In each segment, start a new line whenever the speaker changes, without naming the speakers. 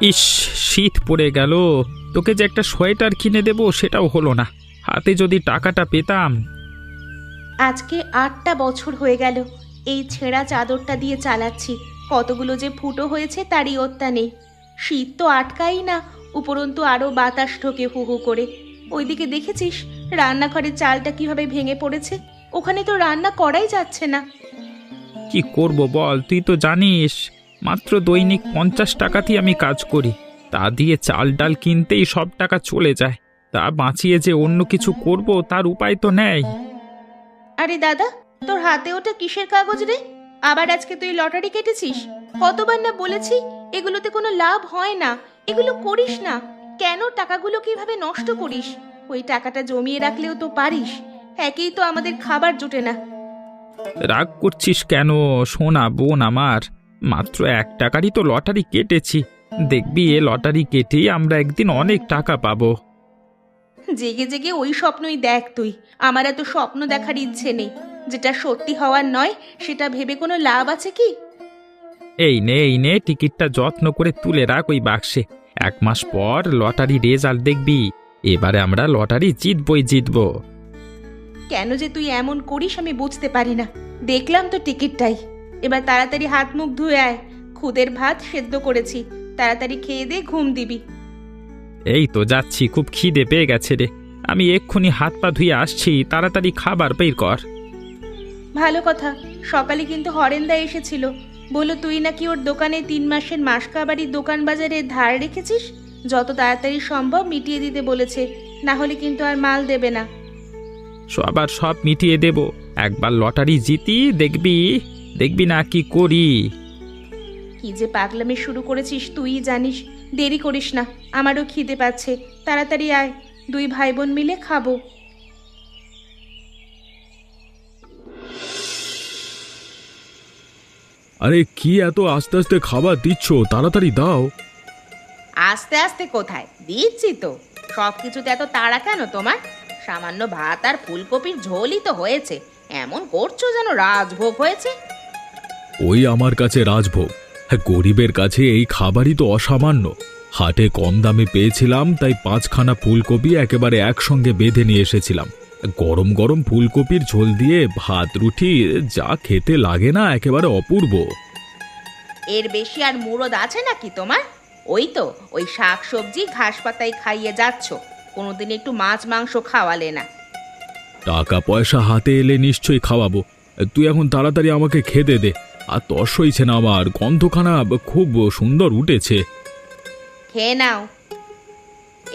ইস, শীত পড়ে গেল। তোকে যে একটা সোয়েটার কিনে দেবো সেটাও হলো না। হাতে যদি টাকাটা পেতাম।
আজকে 8টা বছর হয়ে গেল এই ছেঁড়া চাদরটা দিয়ে চালাচ্ছি। কতগুলো যে ফুটো হয়েছে তারই ওত্তা নেই। শীত তো আটকাই না, উপরন্তু আরো বাতাস ঢোকে হু হু করে। ওইদিকে দেখেছিস রান্নাঘরের চালটা কিভাবে ভেঙে পড়েছে? ওখানে তো রান্না করাই যাচ্ছে না।
কি করব বল, তুই তো জানিস মাত্র দৈনিক 50 টাকাতেই আমি কাজ করি। তা দিয়ে চাল ডাল কিনতেই সব টাকা চলে যায়। তা বাঁচিয়ে যে অন্য কিছু করব তার উপায় তো নেই।
আরে দাদা, তোর হাতে ওটা কিসের কাগজ রে? আবার আজকে তুই লটারি কেটেছিস? কতবার না বলেছি এগুলোতে কোনো লাভ হয় না, এগুলো করিস না। কেন টাকাগুলো কিভাবে নষ্ট করিস? ওই টাকাটা জমিয়ে রাখলেও তো পারিস। একেই তো আমাদের খাবার জোটে না।
রাগ করছিস কেন সোনা বোন আমার? মাত্র 1 টাকারই তো লটারি কেটেছি। দেখবি এ লটারি কেটেই আমরা একদিন অনেক টাকা পাবো।
জেগে জেগে ওই স্বপ্নই দেখ তুই। আমার এত স্বপ্ন দেখার ইচ্ছে নেই। যেটা সত্যি হওয়ার নয় সেটা ভেবে কোনো লাভ আছে কি?
এই নে টিকিটটা যত্ন করে তুলে রাখ ওই বাক্সে। 1 মাস পর লটারি রেজাল্ট দেখবি। এবারে আমরা লটারি জিতবো।
কেন যে তুই এমন করিস আমি বুঝতে পারি না। দেখলাম তো টিকিটটাই। এবার তাড়াতাড়ি হাত মুখ ধুয়ে আয়। খুদের ভাত সেদ্ধ করেছি, তাড়াতাড়ি খেয়ে দে ঘুম দিবি।
এই তো যাচ্ছি, খুব খিদে পেয়ে গেছে রে। আমি এক্ষুনি হাত পা ধুয়ে আসছি, তাড়াতাড়ি খাবার বের কর।
ভালো কথা। সকালে কিন্তু হরেন্দা এসেছিল, বলল তুই নাকি ওর দোকানে 3 মাসের মাসকাবাড়ির দোকান বাজারে ধার রেখেছিস। যত তাড়াতাড়ি সম্ভব মিটিয়ে দিতে বলেছে, না হলে কিন্তু আর মাল দেবে না।
আবার সব মিটিয়ে দেব। একবার লটারি জিতি দেখবি না কি করি।
কি যে পাগলামি শুরু করেছিস তুই জানিস। দেরি করিস না, আমারও খিদে পাচ্ছে। তাড়াতাড়ি আয়, 2 ভাই বোন মিলে খাবো।
আরে কি এত আস্তে আস্তে খাবার দিচ্ছ, তাড়াতাড়ি দাও।
আস্তে আস্তে কোথায়, দিচ্ছি তো। সব কিছুতে এত তাড়া কেন তোমার? সামান্য ভাত আর ফুলকপির ঝোলই তো হয়েছে, এমন করছো যেন রাজভোগ হয়েছে।
ওই আমার কাছে রাজভোগ? হ্যাঁ, গরিবের কাছে এই খাবারই তো অসামান্য। হাটে কম দামে পেয়েছিলাম তাই 5খানা ফুলকপি একেবারে একসঙ্গে বেঁধে নিয়ে এসেছিলাম। গরম গরম ফুলকপির ঝোল দিয়ে ভাত রুটি যা খেতে লাগে না, একেবারে অপূর্ব।
এর বেশি আর মুরদ আছে নাকি তোমার? ওই তো ওই শাক সবজি ঘাস পাতায় খাইয়ে যাচ্ছ, কোনোদিন একটু মাছ মাংস খাওয়ালে না।
টাকা পয়সা হাতে এলে নিশ্চয়ই খাওয়াবো। তুই এখন তাড়াতাড়ি আমাকে খেতে দে। আর তর সইছে না আমার, গন্ধখানা খুব সুন্দর উঠেছে।
খেয়ে নাও।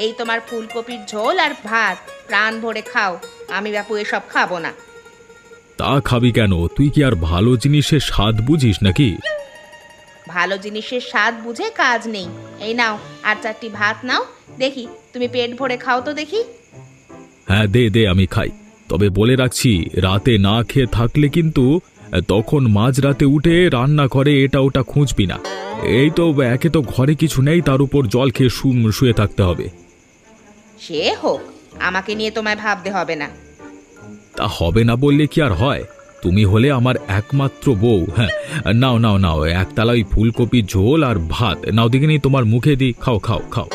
এই তোমার ফুলকপির ঝোল আর ভাত, প্রাণ ভরে খাও। আমি বাপু এসব খাবো না।
তা খাবি কেন? তুই কি আর ভালো জিনিসের স্বাদ বুঝিস নাকি?
ভালো জিনিসের স্বাদ বুঝে কাজ নেই। এই নাও আর 4টি ভাত নাও, দেখি তুমি পেট ভরে খাও তো দেখি।
হ্যাঁ, দে দে, আমি খাই। তবে বলে রাখছি, রাতে না খেয়ে থাকলে কিন্তু তখন মাঝরাতে উঠে রান্না করে এটা ওটা খুঁজবি না। এই তো একে তো ঘরে কিছু নেই, তার উপর জল খেয়ে শুয়ে থাকতে হবে।
সে হোক, আমাকে নিয়ে তোমায় ভাবতে হবে না।
তা হবে না বললে কি আর হয়? তুমি হলে আমার একমাত্র বউ। হ্যাঁ, নাও নাও নাও, একতলা ওই ফুলকপির ঝোল আর ভাত নাও, দিকে নিয়ে তোমার মুখে দিই। খাও খাও খাও।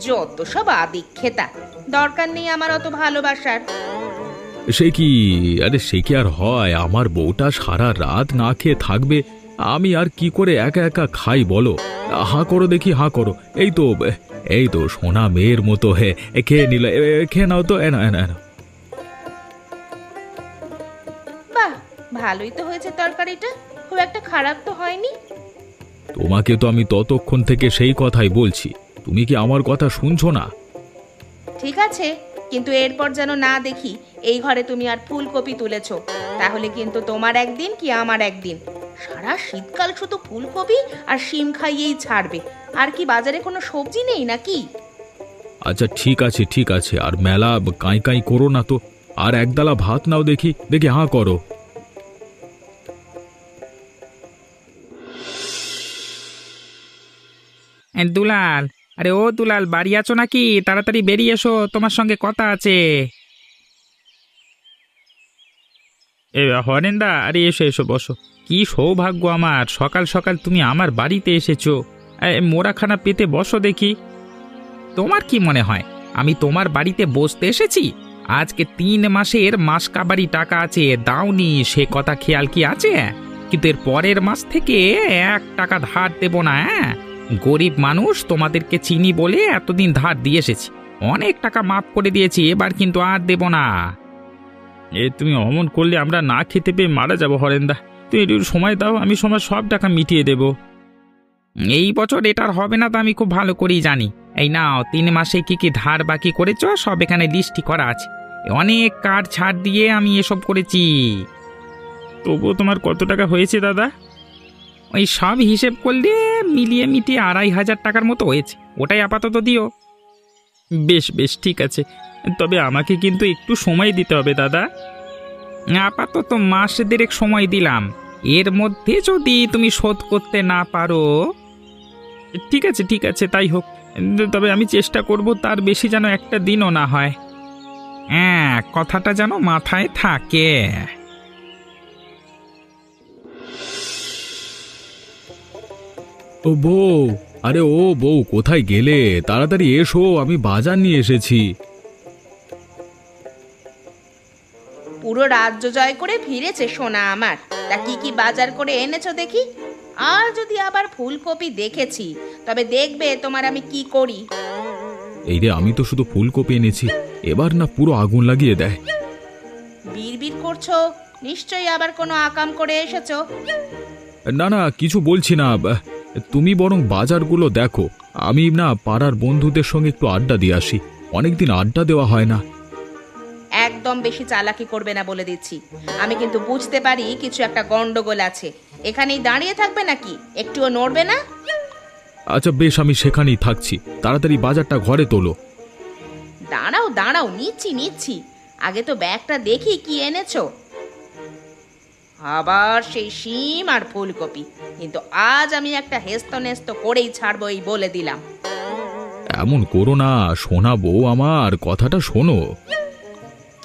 যত সব আদিক্ষেতা, দরকার নেই আমার অত ভালোবাসার।
সে কি? আরে সে কি আর হয়? আমার বউটা সারা রাত না খেয়ে থাকবে, আমি আর কি করে একা একা খাই বলো? হাঁ করো দেখি, হাঁ করো। এই তো সোনা মেয়ের মতো। হে, খেয়ে নিল। খেয়ে নাও তো, এনা এনা এনা।
বাহ, ভালোই তো হয়েছে তরকারিটা, খুব একটা খারাপ তো হয়নি।
তোমাকে তো আমি ততক্ষণ থেকে সেই কথাই বলছি, তুমি কি আমার কথা শুনছো না?
ঠিক আছে, কিন্তু এরপর যেন না দেখি এই ঘরে তুমি আর ফুলকপি তুলেছ, তাহলে কিন্তু তোমার একদিন কি আমার একদিন। সারা শীতকাল শুধু ফুলকপি আর শিম খাইয়েই ছাড়বে। আর কি বাজারে কোনো সবজি নেই নাকি?
আচ্ছা ঠিক আছে ঠিক আছে, আর মেলা কাঁই কাঁই করো না তো। আর একদালা ভাত নাও দেখি, দেখি হাঁ করো।
দুলাল, আরে ও দুলাল, বাড়ি আছো নাকি? তাড়াতাড়ি বেরিয়ে এসো, তোমার সঙ্গে কথা আছে। হরেন্দা, আরে এসো এসো, বসো। কি সৌভাগ্য আমার, সকাল সকাল তুমি আমার বাড়িতে এসেছো। মোড়াখানা পেতে বসো দেখি। তোমার কি মনে হয় আমি তোমার বাড়িতে বসতে এসেছি? আজকে 3 মাসের মাস কাবারি টাকা আছে, দাওনি সে কথা খেয়াল কি আছে? কিন্তু এর পরের মাস থেকে 1 টাকা ধার দেব না। গরিব মানুষ, তোমাদেরকে চিনি বলে এতদিন ধার দিয়ে এসেছি, অনেক টাকা মাফ করে দিয়েছি, এবার কিন্তু আর দেব না। তুমি অমন করলে আমরা না খেতে পেয়ে মারা যাবো হরেন্দা। তুই একটু সময় দাও, আমি সময় সব টাকা মিটিয়ে দেব। এই বছর এটার হবে না তো আমি খুব ভালো করেই জানি। এই নাও 3 মাসে কি কি ধার বাকি করেছো সব এখানে লিস্টি করা আছে। অনেক কার্ড ছাড় দিয়ে আমি এসব করেছি। তবুও তোমার কত টাকা হয়েছে দাদা? ওই সব হিসেব করলে মিলিয়ে মিটিয়ে 2500 টাকার মতো হয়েছে, ওটাই আপাতত দিও। বেশ বেশ ঠিক আছে, তবে আমাকে কিন্তু একটু সময় দিতে হবে দাদা। আপাতত মাস দেড়েক সময় দিলাম, এর মধ্যে যদি তুমি শোধ করতে না পারো। ঠিক আছে তাই হোক, তবে আমি চেষ্টা করব তার বেশি যেন একটা দিনও না হয়। হ্যাঁ, কথাটা যেন মাথায় থাকে।
ও বউ, আরে ও বউ, কোথায় গেলে? তাড়াতাড়ি এসো, আমি বাজার নিয়ে এসেছি।
পুরো রাজ্য জয় করে ফিরেছে সোনা আমার। তা কি কি বাজার করে এনেছো দেখি। আর যদি আবার ফুলকপি দেখেছি, তবে দেখবে তোমার আমি কি করি।
এই রে, আমি তো শুধু ফুলকপি এনেছি, এবার না পুরো আগুন লাগিয়ে দেয়।
বিড়বিড় করছো, নিশ্চয়ই আবার কোনো আকাম করে এসেছো।
না না, কিছু বলছি না, তুমি বরং বাজারগুলো দেখো। আমি না পাড়ার বন্ধুদের সঙ্গে একটু আড্ডা দিয়ে আসি, অনেকদিন আড্ডা দেওয়া হয় না।
একদম বেশি চালাকি করবে না বলে দিচ্ছি। আমি কিন্তু বুঝতে পারি কিছু একটা গন্ডগোল আছে। এখানেই দাঁড়িয়ে থাকবে নাকি? একটুও নড়বে না?
আচ্ছা বেশ, আমি সেখানেই থাকছি, তাড়াতাড়ি বাজারটা ঘরে তোলো।
দাঁড়াও দাঁড়াও, নিচ্ছি। আগে তো ব্যাগটা দেখি কি এনেছো। আবার সেই শিম আর ফুলকপি, কিন্তু আজ আমি একটা হেস্তনেস্ত করেই ছাড়বো, এই বলে দিলাম।
এমন করো না সোনা বউ, আমার কথাটা শোনো।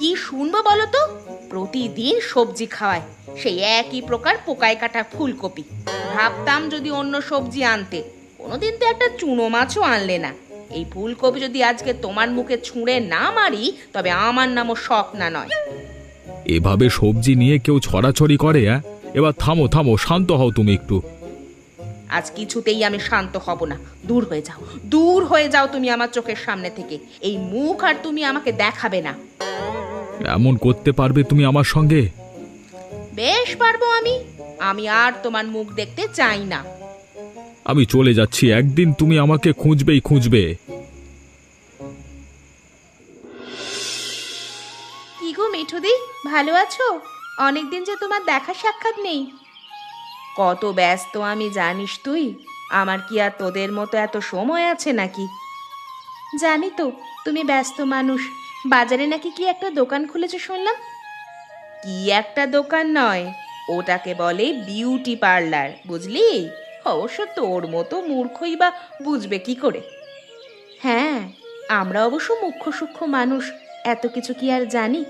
কি শুনবো বলো তো? প্রতিদিন সবজি খাওয়ায়, সেই একই প্রকার পোকায় কাটা ফুলকপি। ভাবতাম যদি অন্য সবজি আনতে, কোনোদিন তো একটা চুনো মাছও আনলে না। এই ফুলকপি যদি আজকে তোমার মুখে ছুঁড়ে না মারি, তবে আমার নামও শখ না নয়।
এভাবে সবজি নিয়ে কেউ ছড়াছড়ি করে? এবার থামো থামো, শান্ত হও তুমি একটু।
আজ কিছুতেই আমি শান্ত হব না। দূর হয়ে যাও তুমি আমার চোখের সামনে থেকে। এই মুখ আর তুমি আমাকে দেখাবে না।
এমন করতে পারবে তুমি আমার সঙ্গে?
বেশ পারবো আমি আর তোমার মুখ দেখতে চাই না।
আমি চলে যাচ্ছি, একদিন তুমি আমাকে খুঁজবে।
কি গো মিঠুদি, ভালো আছো? অনেকদিন যে তোমার দেখা সাক্ষাৎ নেই। কত ব্যস্ত আমি জানিস তুই। আমার কি আর তোদের মতো এত সময় আছে নাকি? জানি তো তুমি ব্যস্ত মানুষ। বাজারে নাকি কি একটা দোকান খুলেছো শুনলাম। কি একটা দোকান নয়, ওটাকে বলে বিউটি পার্লার, বুঝলি? অবশ্য তোর মতো মূর্খই বা বুঝবে কি করে। হ্যাঁ, আমরা অবশ্য মুখ্য সূক্ষ্ম মানুষ, এত কিছু কি আর জানি?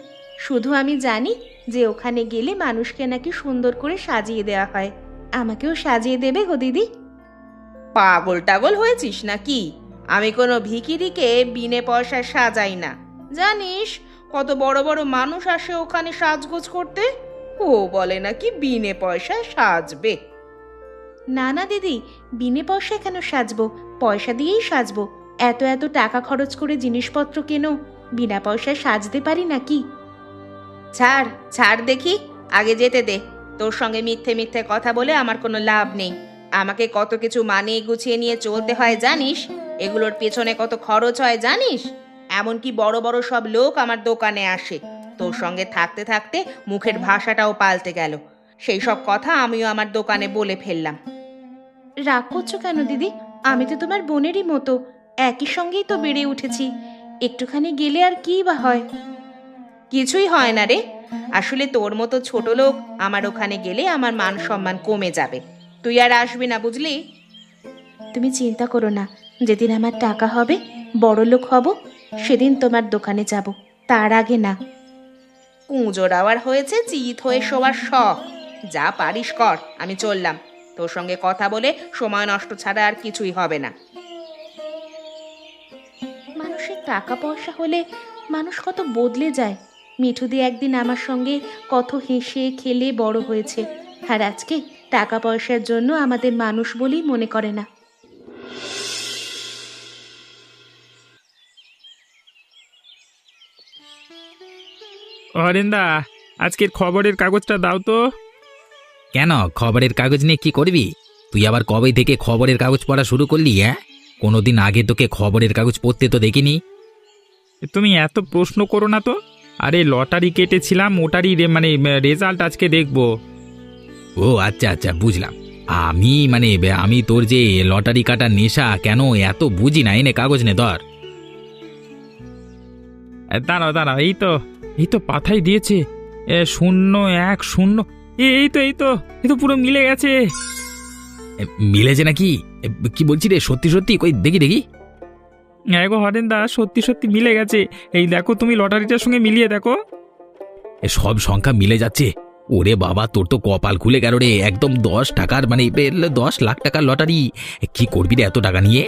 শুধু আমি জানি যে ওখানে গেলে মানুষকে নাকি সুন্দর করে সাজিয়ে দেওয়া হয়। আমাকেও সাজিয়ে দেবে গো দিদি? পাগল টাগল হয়েছিস নাকি? আমি কোনো ভিখিরিকে বিনে পয়সায় সাজাই না। জানিস কত বড় বড় মানুষ আসে ওখানে সাজগোজ করতে। ও বলে নাকি বিনে পয়সায় সাজবে। না না দিদি, বিনে পয়সায় কেন সাজবো? পয়সা দিয়েই সাজবো। এত টাকা খরচ করে জিনিসপত্র কেন, বিনা পয়সায় সাজতে পারি নাকি? ছাড় দেখি, আগে যেতে দে। তোর সঙ্গে মিথ্যে কথা বলে আমার কোনো লাভ নেই। আমাকে কত কিছু মানিয়ে গুছিয়ে নিয়ে চলতে হয় জানিস? এগুলোর পেছনে কত খরচ হয় জানিস? এমনকি বড় বড় সব লোক আমার দোকানে আসে। তোর সঙ্গে থাকতে থাকতে মুখের ভাষাটাও পাল্টে গেল। সেই সব কথা আমিও আমার দোকানে বলে ফেললাম। রাগ করছো কেন দিদি? আমি তো তোমার বোনেরই মতো, একই সঙ্গেই তো বেড়ে উঠেছি। একটুখানি গেলে আর কি বা হয়? কিছুই হয় না রে। আসলে তোর মতো ছোট লোক আমার ওখানে গেলে আমার মান সম্মান কমে যাবে। তুই আর আসবি না, বুঝলি? তুমি চিন্তা করো না, যেদিন আমার টাকা হবে, বড় লোক হব, সেদিন তোমার দোকানে যাব, তার আগে না। কুঁজোর আওয়ার হয়েছে চিত হয়ে শোয়ার শখ। যা পারিস কর, আমি চললাম। তোর সঙ্গে কথা বলে সময় নষ্ট ছাড়া আর কিছুই হবে না। মানুষের টাকা পয়সা হলে মানুষ কত বদলে যায়। মিঠুদি একদিন আমার সঙ্গে কত হেসে খেলে বড় হয়েছে, আর আজকে টাকা পয়সার জন্য আমাদের মানুষ বলেই মনে করে না।
হরেন্দা, আজকের খবরের কাগজটা দাও তো।
কেন, খবরের কাগজ নিয়ে কি করবি? তুই আবার কবে থেকে খবরের কাগজ পড়া শুরু করলি? কোনোদিন আগে তোকে খবরের কাগজ পড়তে তো দেখিনি।
তুমি এত প্রশ্ন করো না তো। আরে লটারি কেটেছিলাম, ওটারই রেজাল্ট আজকে দেখবো।
ও আচ্ছা আচ্ছা, বুঝলাম। আমি তোর যে লটারি কাটার নেশা কেন এত বুঝি না। এনে কাগজ নে ধর।
দাঁড়াও দাঁড়াও, এই তো পাথাই দিয়েছে। 010। এই তো পুরো মিলে গেছে।
মিলেছে নাকি? কি বলছি রে, সত্যি সত্যি? কই দেখি দেখি।
হ্যাঁ গো হরেন্দা, সত্যি সত্যি মিলে গেছে। এই দেখো, তুমি লটারিটার সঙ্গে মিলিয়ে দেখো।
সব সংখ্যা মিলে যাচ্ছে। ওরে বাবা, তোর তো কপাল খুলে গেল রে। একদম 10 টাকার 10 লাখ টাকার লটারি। কি করবি রে এত টাকা নিয়ে?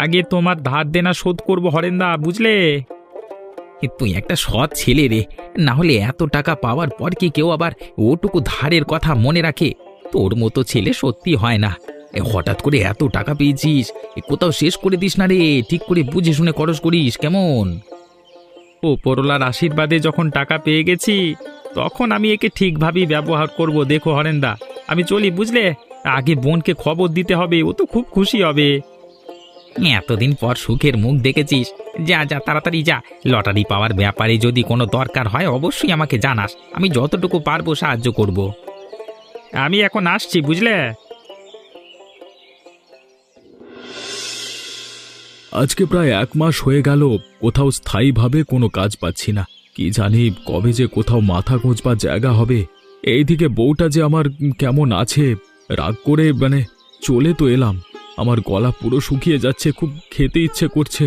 আগে তোমার ধার দেনা শোধ করবো হরেন্দা, বুঝলে?
তুই একটা সৎ ছেলে রে, না হলে এত টাকা পাওয়ার পর কি কেউ আবার ওটুকু ধারের কথা মনে রাখে? তোর মতো ছেলে সত্যি হয় না। হঠাৎ করে এত টাকা পেয়েছিস, কোথাও শেষ করে দিস না রে। ঠিক করে বুঝে শুনে খরচ করিস, কেমন?
ওপরওয়ালার আশীর্বাদে যখন টাকা পেয়ে গেছি, তখন আমি একে ঠিকভাবেই ব্যবহার করব। দেখো হরেন্দা, আমি চলি, বুঝলে? আগে বোনকে খবর দিতে হবে, ও তো খুব খুশি হবে।
এতদিন পর সুখের মুখ দেখেছিস। যা যা, তাড়াতাড়ি যা। লটারি পাওয়ার ব্যাপারে যদি কোনো দরকার হয় অবশ্যই আমাকে জানাস। আমি যতটুকু পারবো সাহায্য করব।
আমি এখন আসছি, বুঝলে?
আজকে প্রায় 1 মাস হয়ে গেল কোথাও স্থায়ীভাবে কোনো কাজ পাচ্ছি না। কি জানি কবে যে কোথাও মাথা গোঁজবার জায়গা হবে। এইদিকে বউটা যে আমার কেমন আছে, রাগ করে চলে তো এলাম। আমার গলা পুরো শুকিয়ে যাচ্ছে, খুব খেতে ইচ্ছে করছে।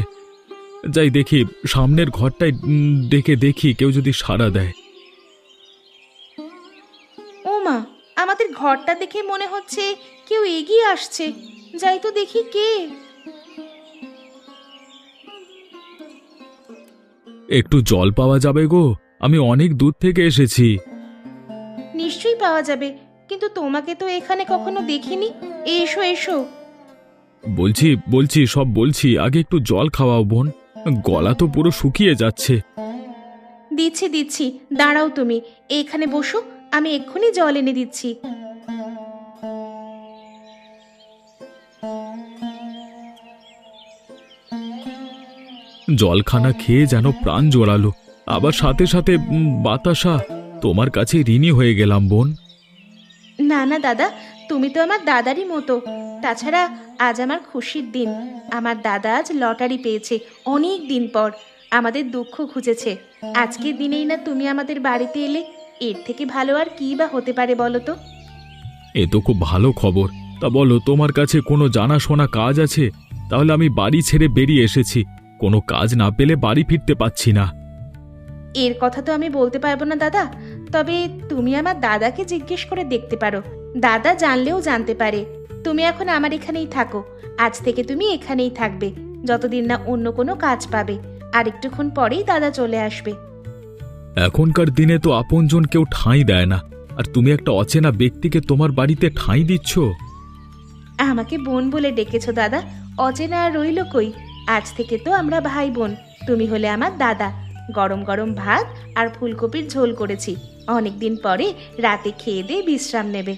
যাই দেখি সামনের ঘরটায় ডেকে দেখি কেউ যদি সাড়া দেয়।
ও মা, আমাদের ঘরটা দেখে মনে হচ্ছে কেউ এগিয়ে আসছে। যাই তো দেখি কে।
একটু জল পাওয়া যাবে গো? আমি অনেক দূর থেকে এসেছি।
নিশ্চয়ই পাওয়া যাবে, কিন্তু তোমাকে তো এখানে কখনো দেখিনি। এসো এসো।
বলছি সব বলছি, আগে একটু জল খাওয়াও বোন। গলা তো পুরো শুকিয়ে যাচ্ছে।
দিচ্ছি দিচ্ছি, দাঁড়াও তুমি। এখানে বসো, আমি এক্ষুনি জল এনে দিচ্ছি।
জলখানা খেয়ে যেন প্রাণ জোড়ালো। আবার সাথে সাথে বাতাসা। তোমার কাছে ঋণী হয়ে গেলাম বোন।
না না দাদা, তুমি তো আমার দাদারই মতো। তাছাড়া আজ আমার খুশির দিন। আমার দাদা আজ লটারি পেয়েছে অনেক দিন পর। আমাদের দুঃখ ঘুচেছে। আজকের দিনেই না তুমি আমাদের বাড়িতে এলে। এর থেকে ভালো আর কি বা হতে পারে বলো তো?
এ তো খুব ভালো খবর। তা বলো, তোমার কাছে কোনো জানাশোনা কাজ আছে? তাহলে আমি বাড়ি ছেড়ে বেরিয়ে এসেছি। কোনো কাজ না পেলে বাড়ি ফিরতে পারছি না।
এর কথা তো আমি বলতে পারবো না দাদা। তবে তুমি আমার দাদাকে জিজ্ঞেস করে দেখতে পারো। দাদা জানলেও জানতে পারে। তুমি এখন আমার এখানেই থাকো। আজ থেকে তুমি এখানেই থাকবে, যতদিন না অন্য কোনো কাজ পাবে। আর একটুক্ষণ পরেই দাদা চলে আসবে।
এখনকার দিনে তো আপনজন কেউ ঠাঁই দেয় না, আর তুমি একটা অচেনা ব্যক্তিকে তোমার বাড়িতে ঠাঁই দিচ্ছ।
আমাকে বোন বলে ডেকেছো দাদা, অচেনা আর রইল কই? আজ থেকে তো আমরা ভাই বোন। তুমি হলে আমার দাদা। গরম গরম ভাত আর ফুলকপির ঝোল করেছি। অনেকদিন পরে রাতে খেয়ে দিয়ে বিশ্রাম নেবে।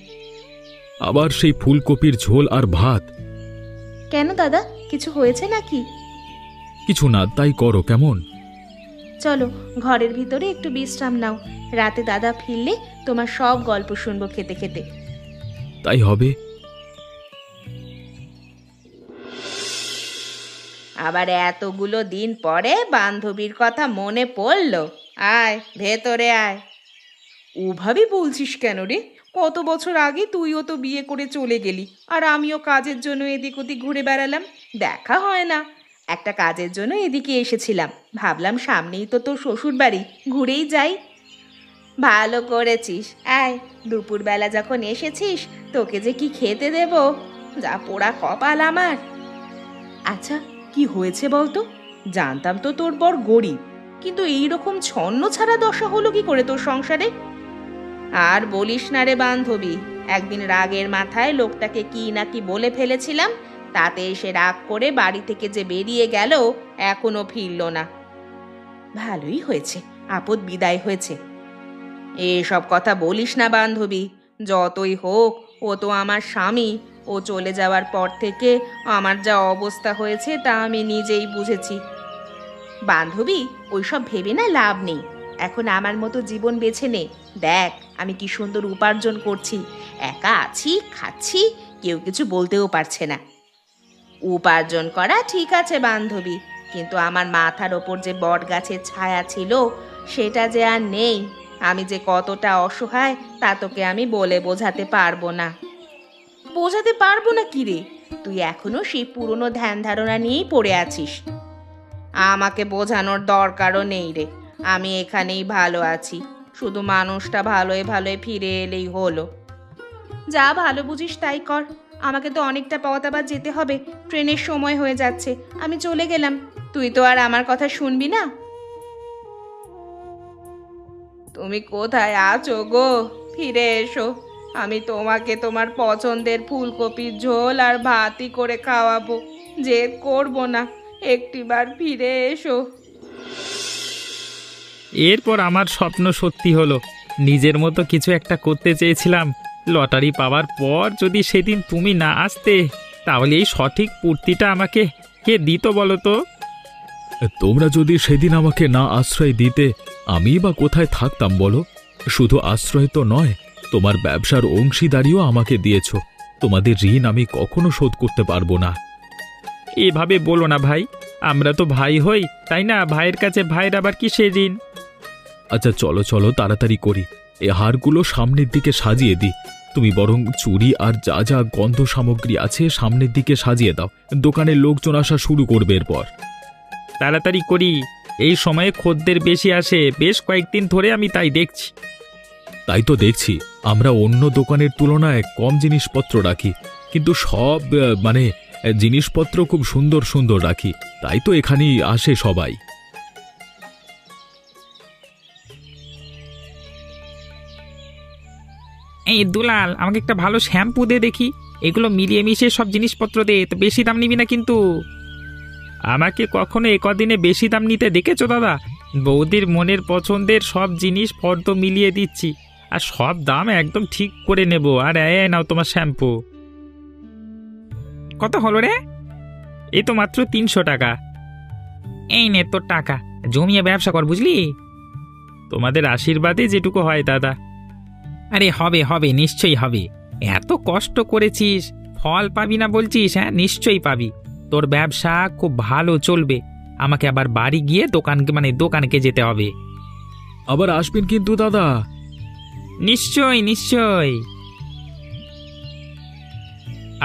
আবার সেই ফুলকপির ঝোল আর ভাত?
কেন দাদা, কিছু হয়েছে নাকি?
কিছু না, তাই করো কেমন।
চলো ঘরের ভিতরে একটু বিশ্রাম নাও। রাতে দাদা ফিরলে তোমার সব গল্প শুনবো খেতে খেতে।
তাই হবে।
আবার এতগুলো দিন পরে বান্ধবীর কথা মনে পড়লো। আয় ভেতরে আয়। ওভাবে বলছিস কেন রে? কত বছর আগে তুইও তো বিয়ে করে চলে গেলি, আর আমিও কাজের জন্য এদিক ওদিক ঘুরে বেড়ালাম। দেখা হয় না। একটা কাজের জন্য এদিকে এসেছিলাম, ভাবলাম সামনেই তো তোর শ্বশুর বাড়ি, ঘুরেই যাই। ভালো করেছিস। আয়, দুপুরবেলা যখন এসেছিস তোকে যে কি খেতে দেব, যা পোড়া কপাল আমার। আচ্ছা, কি হয়েছে বলতো? জানতাম তো তোর বর গরিব, কিন্তু এই রকম ছন্ন ছাড়া দশা হলো কি করে তোর সংসারে? আর বলিস না রে বান্ধবী, একদিন রাগের মাথায় লোকটাকে কি না কি বলে ফেলেছিলাম, তাতে এসে রাগ করে বাড়ি থেকে যে বেরিয়ে গেল, এখনো ফিরল না। ভালোই হয়েছে, আপদ বিদায় হয়েছে। এসব কথা বলিস না বান্ধবী, যতই হোক ও তো আমার স্বামী। ও চলে যাওয়ার পর থেকে আমার যা অবস্থা হয়েছে তা আমি নিজেই বুঝেছি। বান্ধবী, ওইসব ভেবে না লাভ নেই। এখন আমার মতো জীবন বেছে নে। দেখ আমি কি সুন্দর উপার্জন করছি, একা আছি, খাচ্ছি, কেউ কিছু বলতেও পারছে না। উপার্জন করা ঠিক আছে বান্ধবী, কিন্তু আমার মাথার ওপর যে বট গাছের ছায়া ছিল সেটা যে আর নেই। আমি যে কতটা অসহায় তা তোকে আমি বলে বোঝাতে পারবো না। বোঝাতে পারবো না কি রে? তুই এখনো সেই পুরনো ধ্যান ধারণা নিয়েই পড়ে আছিস। আমাকে বোঝানোর দরকারও নেই রে, আমি এখানেই ভালো আছি। শুধু মানুষটা ভালোয় ভালোয় ফিরে এলেই হলো। যা ভালো বুঝিস তাই কর। আমাকে তো অনেকটা পথ আবার যেতে হবে, ট্রেনের সময় হয়ে যাচ্ছে। আমি চলে গেলাম, তুই তো আর আমার কথা শুনবি না। তুমি কোথায় আছো গো? ফিরে এসো, আমি তোমাকে তোমার পছন্দের ফুলকপির ঝোল আর ভাতই করে খাওয়াবো। জেদ করবো না, একটিবার ফিরে এসো।
এরপর আমার স্বপ্ন সত্যি হলো। নিজের মতো কিছু একটা করতে চেয়েছিলাম, লটারি পাওয়ার পর যদি সেদিন তুমি না আসতে, তাহলে এই সঠিক পূর্তিটা আমাকে কে দিত বলো তো?
তোমরা যদি সেদিন আমাকে না আশ্রয় দিতে, আমি বা কোথায় থাকতাম বলো? শুধু আশ্রয় তো নয়, তোমার ব্যবসার অংশীদারিও আমাকে দিয়েছ। তোমাদের ঋণ আমি কখনো শোধ করতে পারবো না।
এভাবে বলো না ভাই, আমরা তো ভাই হই, তাই না? ভাইয়ের কাছে ভাইয়ের আবার কিসের ঋণ?
আচ্ছা চলো চলো, তাড়াতাড়ি করি। এ হারগুলো সামনের দিকে সাজিয়ে দিই। তুমি বরং চুড়ি আর যা যা গন্ধ সামগ্রী আছে সামনের দিকে সাজিয়ে দাও। দোকানের লোকজন আসা শুরু করবে এরপর।
তাড়াতাড়ি করি, এই সময়ে খদ্দের বেশি আসে, বেশ কয়েকদিন ধরে আমি তাই দেখছি।
তাই তো দেখছি, আমরা অন্য দোকানের তুলনায় কম জিনিসপত্র রাখি, কিন্তু সব জিনিসপত্র খুব সুন্দর সুন্দর রাখি, তাই তো এখানেই আসে সবাই।
এই দুলাল, আমাকে একটা ভালো শ্যাম্পু দে দেখি। এগুলো মিলিয়ে মিশিয়ে সব জিনিসপত্র দে, তো বেশি দাম নিবি না কিন্তু। আমাকে কখনো এ কদিনে বেশি দাম নিতে দেখেছো দাদা? বৌদির মনের পছন্দের সব জিনিস ফর্দ মিলিয়ে দিচ্ছি, আর সব দাম একদম ঠিক করে নেব। আর নাও তোমার শ্যাম্পু। কত হলো রে? এই তো মাত্র 300 টাকা। এই নে তোর টাকা, জমিয়ে ব্যবসা কর, বুঝলি? তোমাদের আশীর্বাদে যেটুকু হয় দাদা। আরে হবে হবে, নিশ্চয়ই হবে। এত কষ্ট করেছিস, ফল পাবি না বলছিস? হ্যাঁ, নিশ্চয়ই পাবি। তোর ব্যবসা খুব ভালো চলবে। আমাকে আবার বাড়ি গিয়ে দোকানকে যেতে হবে।
আবার আসবেন কিন্তু দাদা।
নিশ্চয় নিশ্চয়।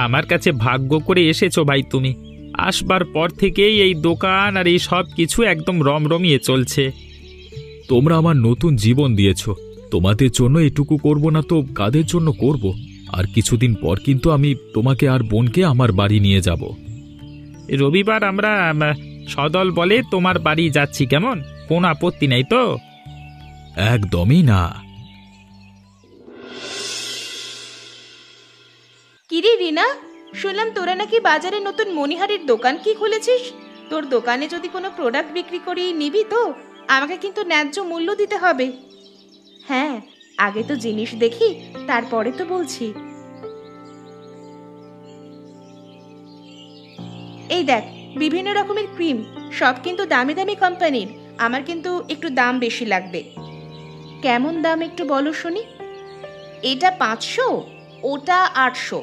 আমার কাছে ভাগ্য করে এসেছো ভাই তুমি। আসবার পর থেকেই এই দোকান আর এই সব কিছু একদম রমরমিয়ে চলছে।
তোমরা আমার নতুন জীবন দিয়েছ, তোমাদের জন্য এটুকু করব না তো কাদের জন্য করব? আর কিছুদিন পর কিন্তু আমি তোমাকে আর বোনকে আমার বাড়ি নিয়ে যাব।
রবিবার আমরা সদল বলে তোমার বাড়ি যাচ্ছি, কেমন? কোনো আপত্তি নেই তো?
একদমই না।
কিরে রিনা, শুনলাম তোরা নাকি বাজারে নতুন মণিহারির দোকান কি খুলেছিস? তোর দোকানে যদি কোনো প্রোডাক্ট বিক্রি করি নিবি তো? আমাকে কিন্তু ন্যায্য মূল্য দিতে হবে। হ্যাঁ, আগে তো জিনিস দেখি, তারপরে তো বলছি। এই দেখ, বিভিন্ন রকমের ক্রিম, সব কিন্তু দামি দামি কোম্পানির। আমার কিন্তু একটু দাম বেশি লাগবে। কেমন দাম একটু বলো শুনি। এটা 500, ওটা 800,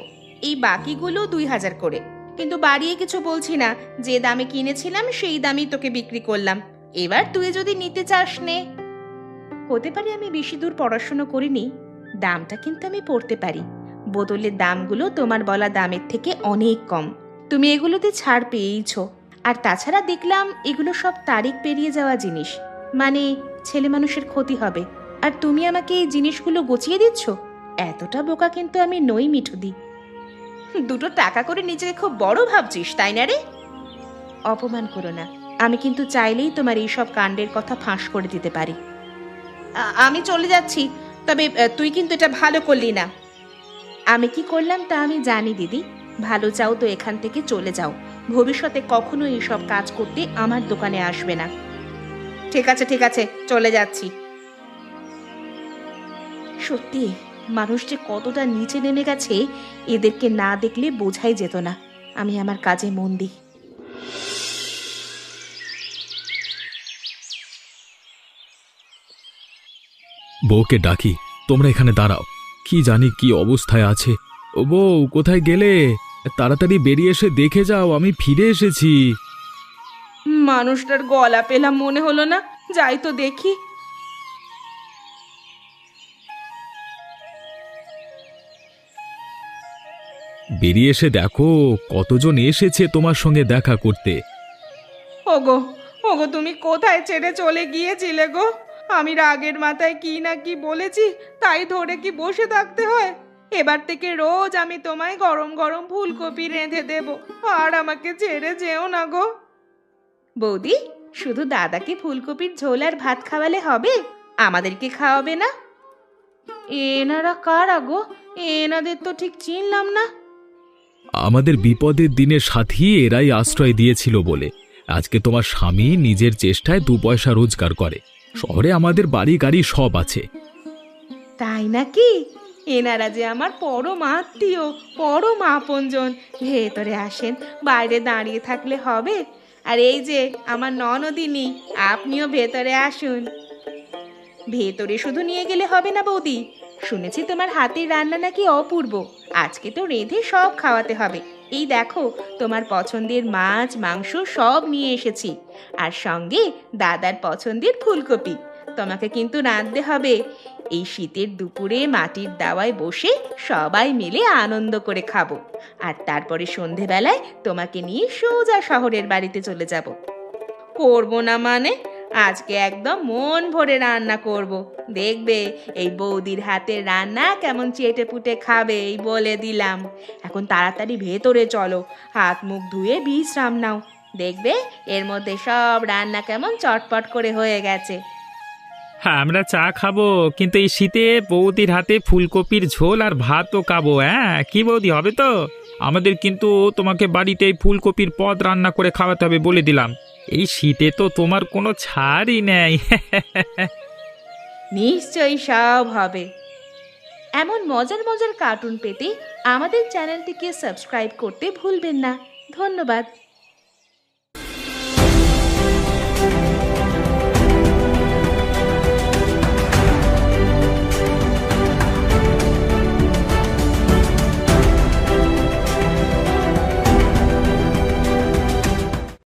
এই বাকিগুলো 2000 করে। কিন্তু বাড়িয়ে কিছু বলছি না, যে দামে কিনেছিলাম সেই দামই তোকে বিক্রি করলাম। এবার তুই যদি নিতে চাস নে। হতে পারে আমি বেশি দূর পড়াশোনা করিনি, দামটা কিন্তু আমি পড়তে পারি। বোতলের দামগুলো তোমার বলা দামের থেকে অনেক কম। তুমি এগুলোতে ছাড় পেয়েইছ। আর তাছাড়া দেখলাম এগুলো সব তারিখ পেরিয়ে যাওয়া জিনিস, মানে ছেলে মানুষের ক্ষতি হবে। আর তুমি আমাকে এই জিনিসগুলো গুছিয়ে দিচ্ছ? এতটা বোকা কিন্তু আমি নই মিঠুদি। দুটো টাকা করে নিজেকে খুব বড় ভাবছিস, তাই না রে? অপমান করো না, আমি কিন্তু চাইলেই তোমার এইসব কাণ্ডের কথা ফাঁস করে দিতে পারি। আমি চলে যাচ্ছি, তবে তুই কিন্তু এটা ভালো করলি না। আমি কি করলাম তা আমি জানি দিদি। ভালো চাও তো এখান থেকে চলে যাও, ভবিষ্যতে কখনো এইসব কাজ করতে আমার দোকানে আসবে না। ঠিক আছে ঠিক আছে, চলে যাচ্ছি। সত্যি মানুষ যে কতটা নিচে নেমে গেছে এদেরকে না দেখলে বোঝাই যেত না। আমি আমার কাজে মন দিই।
বউকে ডাকি, তোমরা এখানে দাঁড়াও। কি জানি কি অবস্থায় আছে। ও বউ, কোথায় গেলে? তাড়াতাড়ি বেরিয়ে এসে দেখে যাও, আমি ফিরে এসেছি।
মানুষটার গলা পেলাম মনে হলো না, যাই তো দেখি।
বেরিয়ে এসে দেখো কতজন এসেছে তোমার সঙ্গে দেখা করতে।
ওগো ওগো, তুমি কোথায় ছেড়ে চলে গিয়েছিলে গো? আমি রাগের মাথায় কি না কি বলেছি, তাই ধরে কি বসে থাকতে হয়? এবার থেকে রোজ আমি তোমায় গরম গরম ফুলকপি রেঁধে দেব, আর আমাকে ছেড়ে যেও না গো। বৌদি, শুধু দাদাকে ফুলকপির ঝোল আর ভাত খাওয়ালে হবে? আমাদেরকে খাওয়াবে না? এনারা কারা গো? এনাদের তো ঠিক চিনলাম না।
আমাদের বিপদের দিনের সাথী এরাই আশ্রয় দিয়েছিল বলে আজকে তোমার স্বামী নিজের চেষ্টায় 2 পয়সা রোজগার করে। শহরে আমাদের বাড়ি গাড়ি সব আছে।
তাই নাকি? এনারা যে আমার পরম আত্মীয়, পরম আপনজন। ভেতরে আসেন, বাইরে দাঁড়িয়ে থাকলে হবে? আর এই যে আমার ননদিনী, আপনিও ভেতরে আসুন। ভেতরে শুধু নিয়ে গেলে হবে না বৌদি, শুনেছি তোমার হাতের রান্না নাকি অপূর্ব। আজকে তো রেঁধে সব খাওয়াতে হবে। এই দেখো, তোমার পছন্দের মাছ মাংস সব নিয়ে এসেছি, আর সঙ্গে দাদার পছন্দের ফুলকপি। তোমাকে কিন্তু রাঁধতে হবে। এই শীতের দুপুরে মাটির দাওয়ায় বসে সবাই মিলে আনন্দ করে খাবো, আর তারপরে সন্ধেবেলায় তোমাকে নিয়ে সোজা শহরের বাড়িতে চলে যাব। করবো না মানে? আজকে একদম মন ভরে রান্না করব। দেখবে এই বৌদির হাতের রান্না কেমন চেটে পুটে খাবে, এই বলে দিলাম। এখন তাড়াতাড়ি ভেতরে চলো, হাত মুখ ধুয়ে বিশ্রাম নাও। দেখবে এর মধ্যে সব রান্না কেমন চটপট করে হয়ে গেছে।
হ্যাঁ, আমরা চা খাবো, কিন্তু এই শীতে বৌদির হাতে ফুলকপির ঝোল আর ভাতও খাবো। হ্যাঁ, কি বৌদি, হবে তো? আমাদের কিন্তু তোমাকে বাড়িতে এই ফুলকপির পদ রান্না করে খাওয়াতে হবে বলে দিলাম। এই শীতে তো তোমার কোনো ছাড়ই নেই।
নিশ্চয়ই সব হবে। এমন মজার মজার কার্টুন পেতে আমাদের চ্যানেলটিকে সাবস্ক্রাইব করতে ভুলবেন না। ধন্যবাদ।